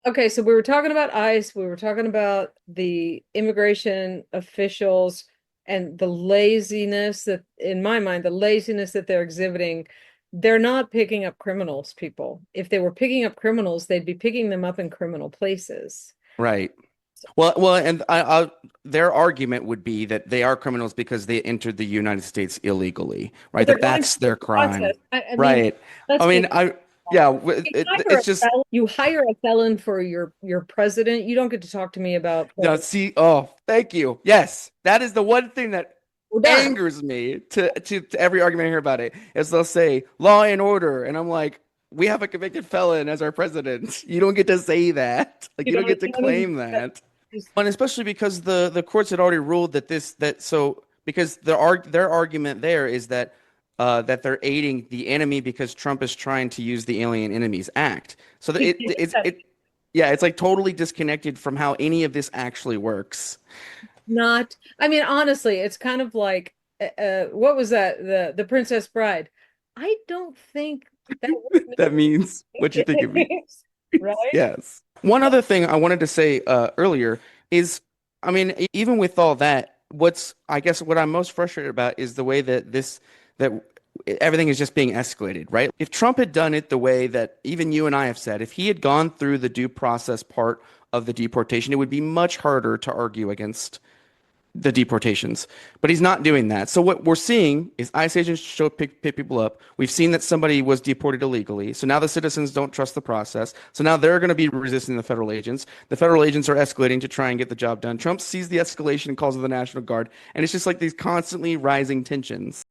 Okay, so we were talking about ICE, we were talking about the immigration officials and the laziness that, in my mind, the laziness that they're exhibiting. They're not picking up criminals, people. If they were picking up criminals, they'd be picking them up in criminal places. Right. Well, and their argument would be that they are criminals because they entered the United States illegally, But right? they're That going that's through the their process. crime, I mean, right? let's I be mean, yeah, hire a it's just felon, you hire a felon for your president. You don't get to talk to me about no. president. See, oh, thank you. Yes, that is the one thing that We're done. angers me to every argument I hear about it is they'll say law and order, and I'm like, we have a convicted felon as our president. You don't get to say that. Like, you don't get to You don't even claim that. just And especially because the courts had already ruled that because their argument there is that that they're aiding the enemy because Trump is trying to use the Alien Enemies Act. So that it yeah, it's like totally disconnected from how any of this actually works. not. I mean, honestly, it's kind of like what was that? The Princess Bride. I don't think that would That means what you think it means. mean, right? Yes. One other thing I wanted to say earlier is, I mean, even with all that, I guess what I'm most frustrated about is the way that everything is just being escalated, right? If Trump had done it the way that even you and I have said, if he had gone through the due process part of the deportation, it would be much harder to argue against the deportations. But he's not doing that. So what we're seeing is ICE agents pick people up. We've seen that somebody was deported illegally. So now the citizens don't trust the process. So now they're going to be resisting the federal agents. The federal agents are escalating to try and get the job done. Trump sees the escalation and calls it the National Guard. And it's just like these constantly rising tensions.